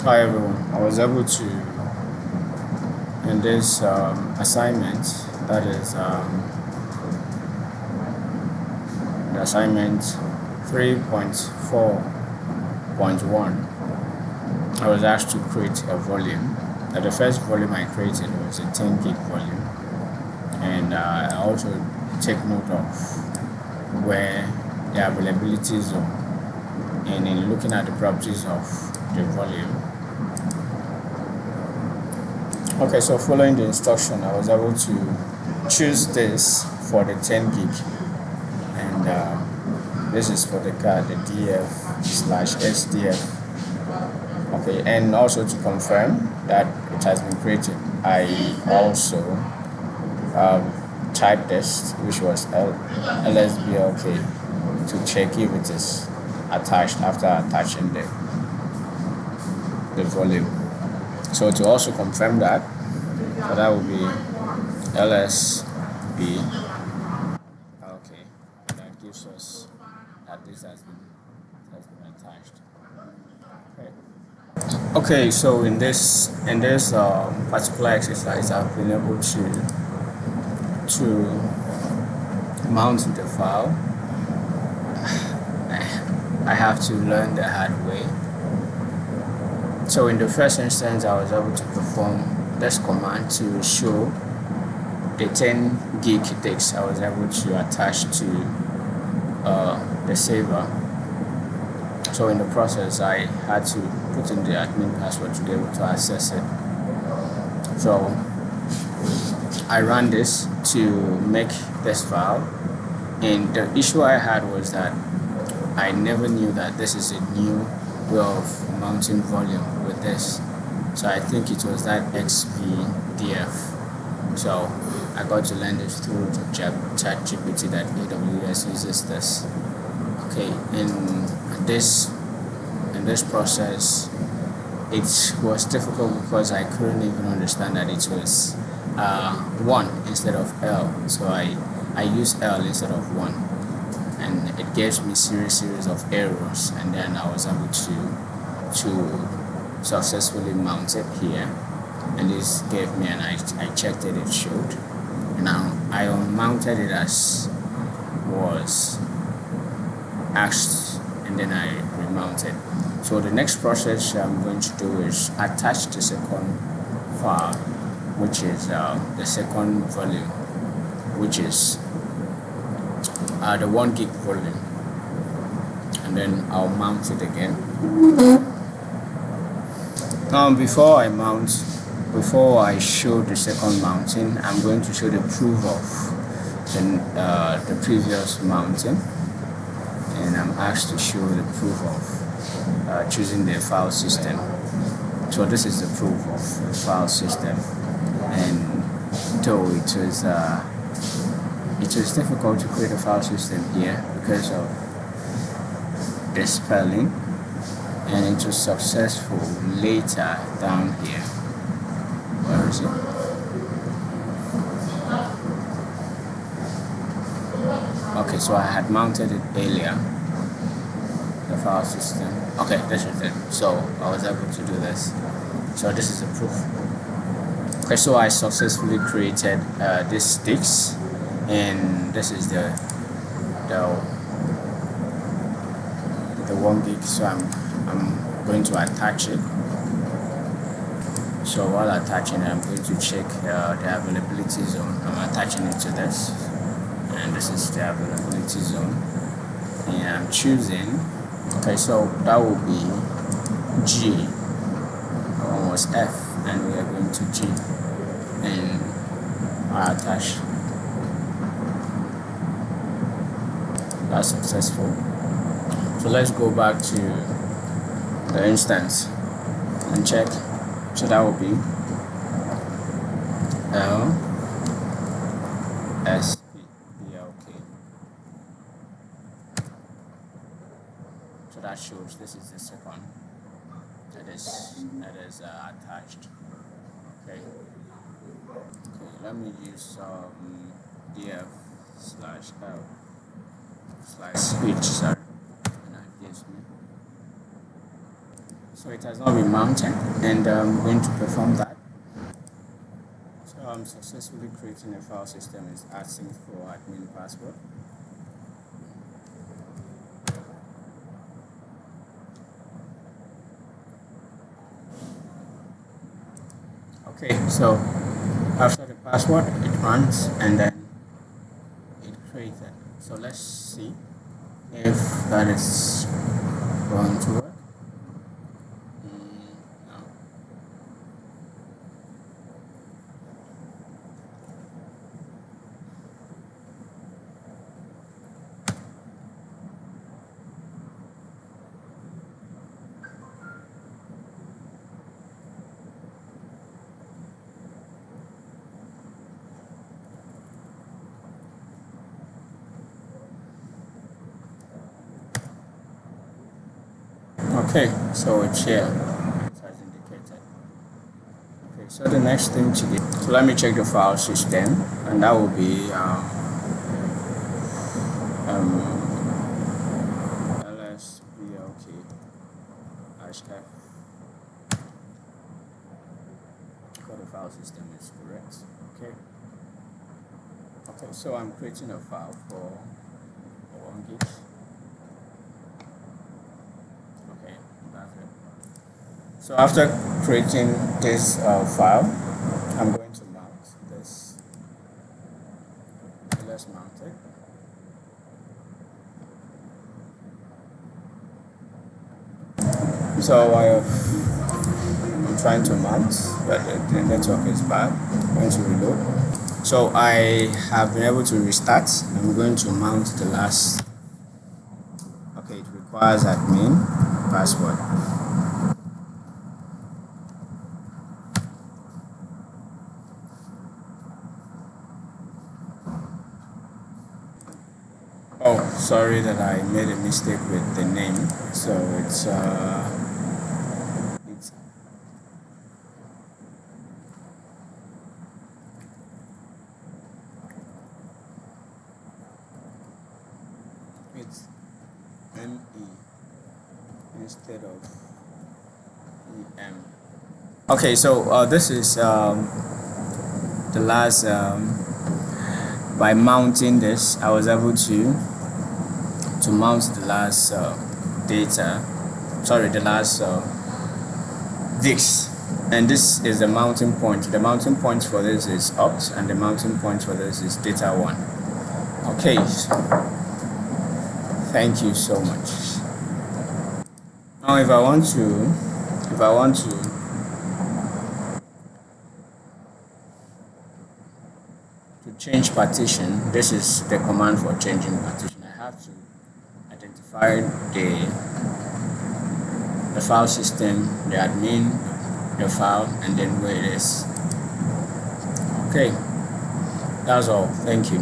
Hi everyone. I was able to, in this assignment, that is the assignment 3.4.1, I was asked to create a volume. The first volume I created was a 10 gig volume, and I also take note of where the availability zone, and in looking at the properties of the volume. Okay, so following the instruction, I was able to choose this for the 10 gig, and this is for the card, the DF/SDF. Okay, and also to confirm that it has been created, I also typed this, which was LSBLK, to check if it is attached after attaching the volume. So to also confirm that, so that will be LSB. Okay, that gives us that this has been attached. Okay. Okay, so in this particular exercise, I've been able to mount the file. I have to learn the hard way. So in the first instance, I was able to perform this command to show the 10 gig disk. I was able to attach to the saver. So in the process, I had to put in the admin password to be able to access it. So I ran this to make this file, and the issue I had was that I never knew that this is a new way of mounting volume with this. So I think it was that XVDF. So I got to learn this through ChatGPT that AWS uses this. Okay, in this process, it was difficult because I couldn't even understand that it was 1 instead of L. So I used L instead of 1, and it gives me series of errors, and then I was able to successfully mount it here, and this gave me, and I checked it, it showed. Now I unmounted it as was asked, and then I remounted. So the next process I'm going to do is attach the second file, which is the second volume, which is the 1 gig volume, and then I'll mount it again. Now before I show the second mounting, I'm going to show the proof of the previous mounting, and I'm asked to show the proof of choosing the file system. So this is the proof of the file system, and though it was difficult to create a file system here because of the spelling, and it was successful later down here. Where is it? Okay, so I had mounted it earlier, the file system. Okay, this is it. So I was able to do this. So this is the proof. Okay, so I successfully created this sticks, and this is the 1 gig. So I'm going to attach it. So while attaching it, I'm going to check the availability zone. I'm attaching it to this, and this is the availability zone, and I'm choosing. Okay, so that will be G. That one was F, and we are going to G, and I attach. That's successful. So let's go back to the instance and check. So that will be L S B L K. So that shows this is the second that is attached. Okay. Okay. Let me use DF/L/switch. Sorry, and that gives me. So it has not been mounted, and I'm going to perform that. So I'm successfully creating a file system. It's asking for admin password. Okay, so after the password, it runs and then it creates it. So let's see if that is going to work. No. Okay, so it's here. It has indicated. Okay, so the next thing to do. So let me check the file system, and that will be lsblk hashtag. The file system is correct. Okay. Okay, so I'm creating a file for 1 gig. Okay, that's it. So after creating this file, I'm going to mount this. Let's mount it. So I'm trying to mount, but the network is bad. I'm going to reload. So I have been able to restart. I'm going to mount the last. Okay, it requires admin password. Oh, sorry that I made a mistake with the name. So it's ME instead of EM. Okay, so this is the last. By mounting this, I was able to mount the last data. Sorry, the last this. And this is the mounting point. The mounting point for this is opt, and the mounting point for this is data 1. Okay. Thank you so much. Now, if I want to change partition, this is the command for changing partition. I have to identify the file system, the admin, the file, and then where it is. Okay, that's all. Thank you.